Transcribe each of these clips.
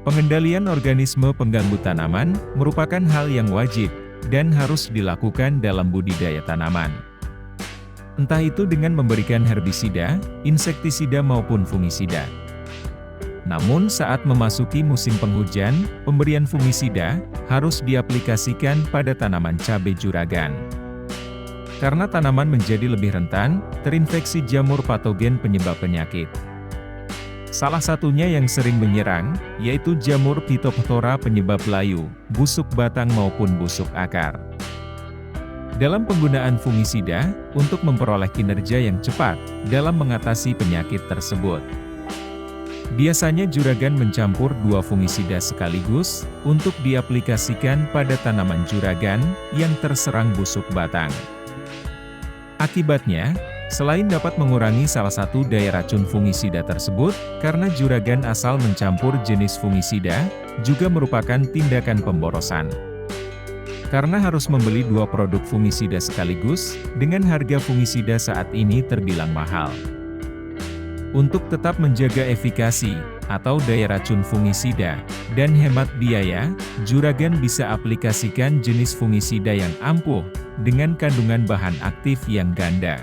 Pengendalian organisme pengganggu tanaman merupakan hal yang wajib dan harus dilakukan dalam budidaya tanaman. Entah itu dengan memberikan herbisida, insektisida maupun fungisida. Namun saat memasuki musim penghujan, pemberian fungisida harus diaplikasikan pada tanaman cabai juragan. Karena tanaman menjadi lebih rentan terinfeksi jamur patogen penyebab penyakit. Salah satunya yang sering menyerang, yaitu jamur Phytophthora penyebab layu, busuk batang maupun busuk akar. Dalam penggunaan fungisida, untuk memperoleh kinerja yang cepat dalam mengatasi penyakit tersebut. Biasanya juragan mencampur 2 fungisida sekaligus, untuk diaplikasikan pada tanaman juragan yang terserang busuk batang. Akibatnya, selain dapat mengurangi salah satu daya racun fungisida tersebut, karena juragan asal mencampur jenis fungisida, juga merupakan tindakan pemborosan. Karena harus membeli 2 produk fungisida sekaligus, dengan harga fungisida saat ini terbilang mahal. Untuk tetap menjaga efikasi, atau daya racun fungisida, dan hemat biaya, juragan bisa aplikasikan jenis fungisida yang ampuh, dengan kandungan bahan aktif yang ganda.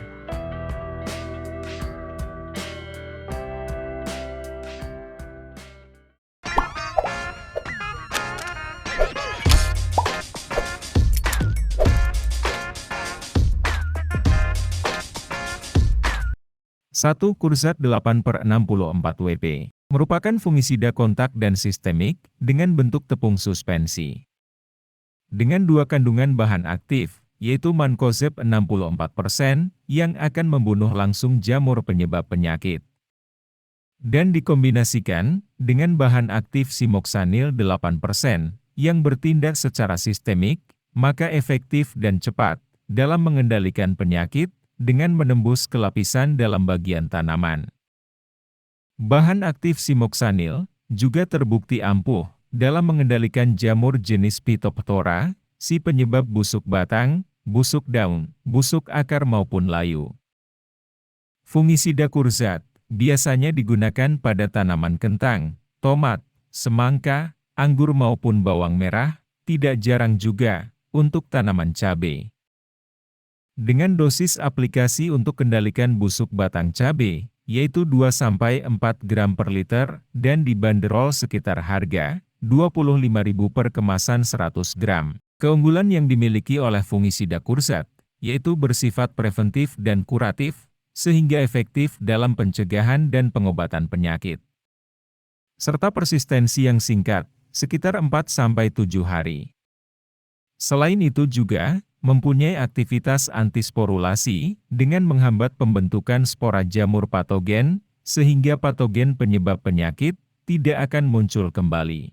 1. Kurzat 8/64 Wp. Merupakan fungisida kontak dan sistemik, dengan bentuk tepung suspensi. Dengan 2 kandungan bahan aktif, yaitu Mancozeb 64%, yang akan membunuh langsung jamur penyebab penyakit. Dan dikombinasikan, dengan bahan aktif Simoxanil 8%, yang bertindak secara sistemik, maka efektif dan cepat, dalam mengendalikan penyakit, dengan menembus ke lapisan dalam bagian tanaman. Bahan aktif Simoxanil juga terbukti ampuh dalam mengendalikan jamur jenis Phytophthora, si penyebab busuk batang, busuk daun, busuk akar maupun layu. Fungisida kurzat biasanya digunakan pada tanaman kentang, tomat, semangka, anggur maupun bawang merah, tidak jarang juga untuk tanaman cabai. Dengan dosis aplikasi untuk kendalikan busuk batang cabai, yaitu 2-4 gram per liter, dan dibanderol sekitar harga Rp25.000 per kemasan 100 gram. Keunggulan yang dimiliki oleh fungisida kurzat, yaitu bersifat preventif dan kuratif, sehingga efektif dalam pencegahan dan pengobatan penyakit. Serta persistensi yang singkat, sekitar 4-7 hari. Selain itu juga, mempunyai aktivitas antisporulasi, dengan menghambat pembentukan spora jamur patogen, sehingga patogen penyebab penyakit, tidak akan muncul kembali.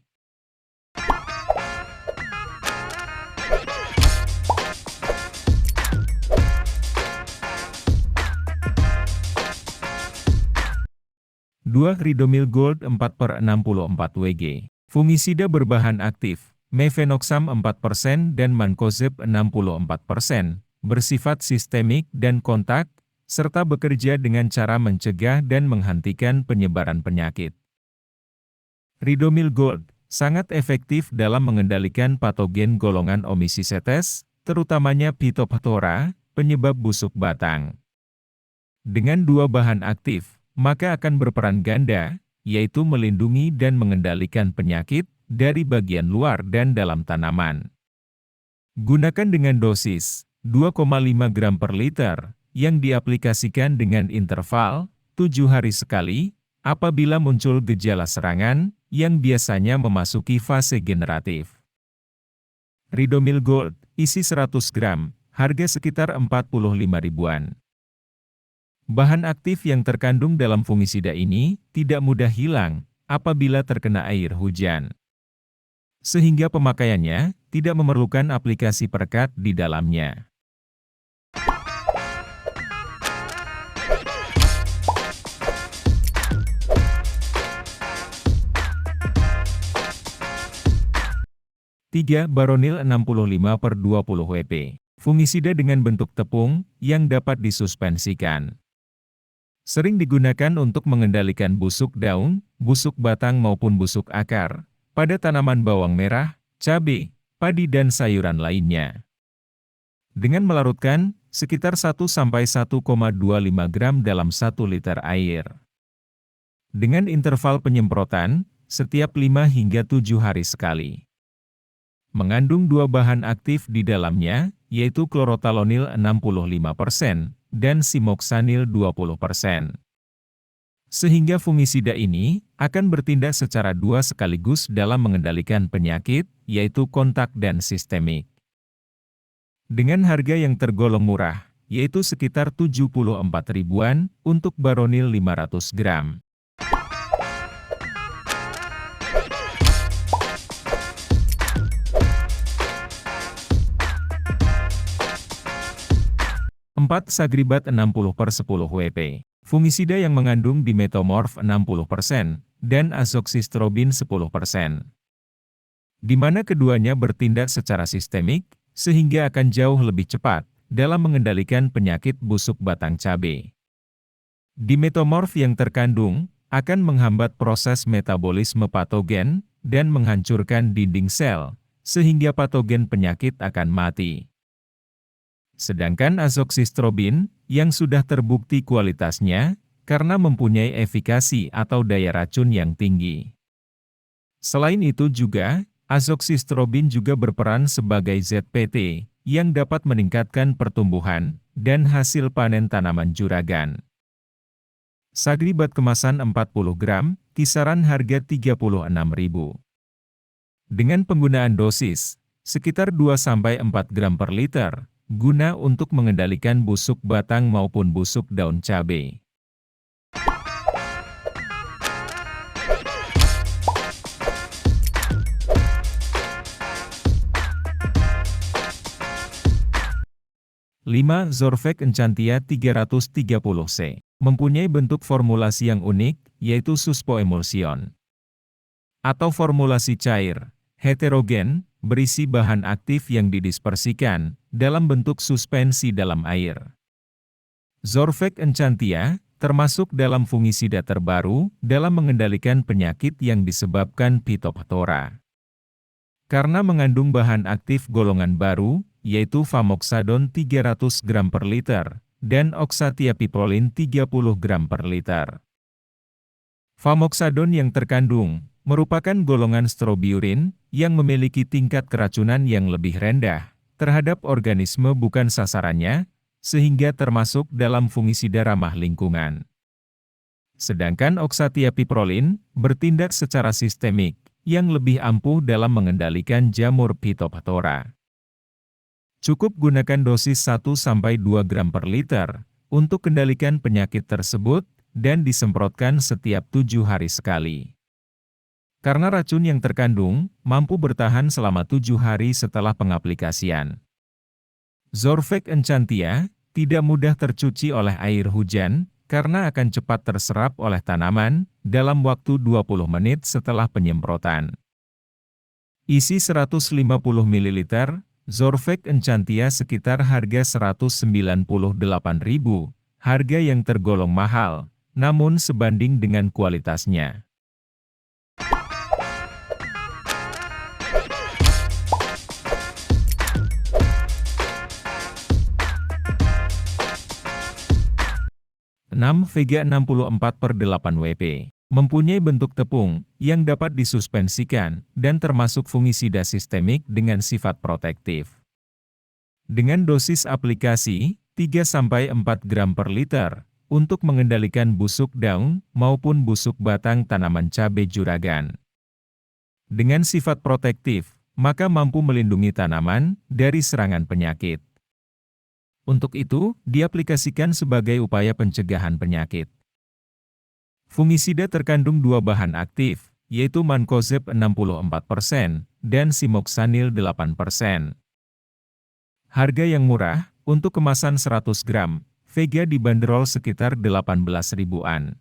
Dua Ridomil Gold 4/64 Wg. Fungisida berbahan aktif Mefenoxam 4% dan Mancozeb 64%, bersifat sistemik dan kontak, serta bekerja dengan cara mencegah dan menghentikan penyebaran penyakit. Ridomil Gold sangat efektif dalam mengendalikan patogen golongan Omycetes, terutamanya Phytophthora, penyebab busuk batang. Dengan 2 bahan aktif, maka akan berperan ganda, yaitu melindungi dan mengendalikan penyakit dari bagian luar dan dalam tanaman. Gunakan dengan dosis 2,5 gram per liter, yang diaplikasikan dengan interval 7 hari sekali, apabila muncul gejala serangan, yang biasanya memasuki fase generatif. Ridomil Gold, isi 100 gram, harga sekitar Rp45.000-an. Bahan aktif yang terkandung dalam fungisida ini, tidak mudah hilang, apabila terkena air hujan. Sehingga pemakaiannya tidak memerlukan aplikasi perekat di dalamnya. Baronil 65/20 Wp. Fungisida dengan bentuk tepung, yang dapat disuspensikan. Sering digunakan untuk mengendalikan busuk daun, busuk batang maupun busuk akar, pada tanaman bawang merah, cabai, padi dan sayuran lainnya. Dengan melarutkan, sekitar 1–1,25 gram dalam 1 liter air. Dengan interval penyemprotan, setiap 5 hingga 7 hari sekali. Mengandung 2 bahan aktif di dalamnya, yaitu klorotalonil 65% dan simoksanil 20%. Sehingga fungisida ini akan bertindak secara dua sekaligus dalam mengendalikan penyakit, yaitu kontak dan sistemik. Dengan harga yang tergolong murah, yaitu sekitar 74 ribuan untuk baronil 500 gram. Sagribat 60/10 Wp. Fungisida yang mengandung dimetomorf 60% dan azoxystrobin 10%. Di mana keduanya bertindak secara sistemik, sehingga akan jauh lebih cepat dalam mengendalikan penyakit busuk batang cabai. Dimetomorf yang terkandung akan menghambat proses metabolisme patogen dan menghancurkan dinding sel, sehingga patogen penyakit akan mati. Sedangkan azoxystrobin yang sudah terbukti kualitasnya karena mempunyai efikasi atau daya racun yang tinggi. Selain itu juga, azoxystrobin juga berperan sebagai ZPT yang dapat meningkatkan pertumbuhan dan hasil panen tanaman juragan. Sagribat kemasan 40 gram, kisaran harga Rp36.000. Dengan penggunaan dosis, sekitar 2–4 gram per liter, guna untuk mengendalikan busuk batang maupun busuk daun cabai. Zorvec Enchantia 330C. Mempunyai bentuk formulasi yang unik, yaitu suspoemulsion. Atau formulasi cair, heterogen, berisi bahan aktif yang didispersikan dalam bentuk suspensi dalam air. Zorvec Enchantia termasuk dalam fungisida terbaru dalam mengendalikan penyakit yang disebabkan Phytophthora. Karena mengandung bahan aktif golongan baru, yaitu Famoxadon 300 gram per liter, dan Oxatiapiprolin 30 gram per liter. Famoxadon yang terkandung merupakan golongan strobiurin yang memiliki tingkat keracunan yang lebih rendah terhadap organisme bukan sasarannya, sehingga termasuk dalam fungisida ramah lingkungan. Sedangkan Oxatiapiprolin bertindak secara sistemik, yang lebih ampuh dalam mengendalikan jamur Phytophthora. Cukup gunakan dosis 1–2 gram per liter untuk kendalikan penyakit tersebut dan disemprotkan setiap 7 hari sekali. Karena racun yang terkandung mampu bertahan selama 7 hari setelah pengaplikasian. Zorvec Enchantia tidak mudah tercuci oleh air hujan karena akan cepat terserap oleh tanaman dalam waktu 20 menit setelah penyemprotan. Isi 150 ml, Zorvec Enchantia sekitar harga Rp198.000, harga yang tergolong mahal, namun sebanding dengan kualitasnya. Vega 64/8 Wp. Mempunyai bentuk tepung yang dapat disuspensikan dan termasuk fungisida sistemik dengan sifat protektif. Dengan dosis aplikasi 3–4 gram per liter untuk mengendalikan busuk daun maupun busuk batang tanaman cabai juragan. Dengan sifat protektif, maka mampu melindungi tanaman dari serangan penyakit. Untuk itu, diaplikasikan sebagai upaya pencegahan penyakit. Fungisida terkandung 2 bahan aktif, yaitu Mancozeb 64% dan simoksanil 8%. Harga yang murah, untuk kemasan 100 gram, Vega dibanderol sekitar 18 ribuan.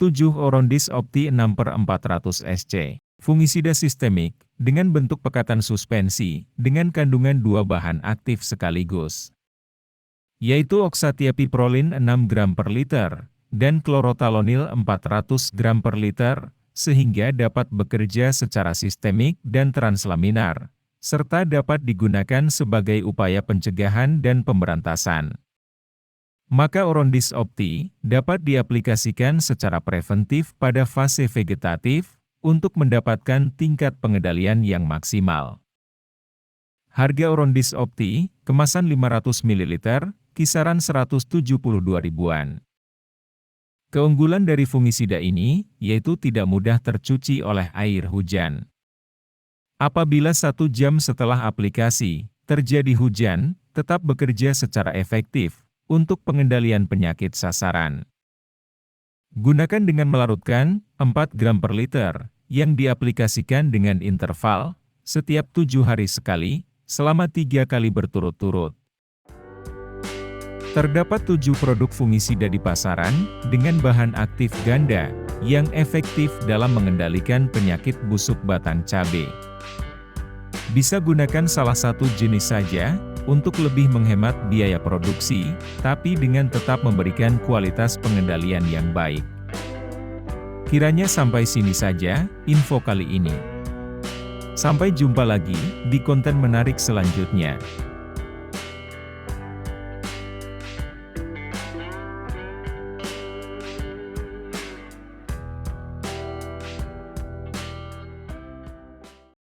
Orondis Opti 6/400 SC. Fungisida sistemik, dengan bentuk pekatan suspensi, dengan kandungan dua bahan aktif sekaligus, yaitu oksatiapiprolin 6 gram per liter, dan klorotalonil 400 gram per liter, sehingga dapat bekerja secara sistemik dan translaminar, serta dapat digunakan sebagai upaya pencegahan dan pemberantasan. Maka Orondis opti dapat diaplikasikan secara preventif pada fase vegetatif untuk mendapatkan tingkat pengendalian yang maksimal. Harga Orondis opti, kemasan 500 ml, kisaran 172 ribuan. Keunggulan dari fungisida ini, yaitu tidak mudah tercuci oleh air hujan. Apabila 1 jam setelah aplikasi, terjadi hujan, tetap bekerja secara efektif untuk pengendalian penyakit sasaran. Gunakan dengan melarutkan 4 gram per liter, yang diaplikasikan dengan interval, setiap 7 hari sekali, selama 3 kali berturut-turut. Terdapat 7 produk fungisida di pasaran, dengan bahan aktif ganda, yang efektif dalam mengendalikan penyakit busuk batang cabai. Bisa gunakan salah satu jenis saja, untuk lebih menghemat biaya produksi, tapi dengan tetap memberikan kualitas pengendalian yang baik. Kiranya sampai sini saja info kali ini. Sampai jumpa lagi di konten menarik selanjutnya.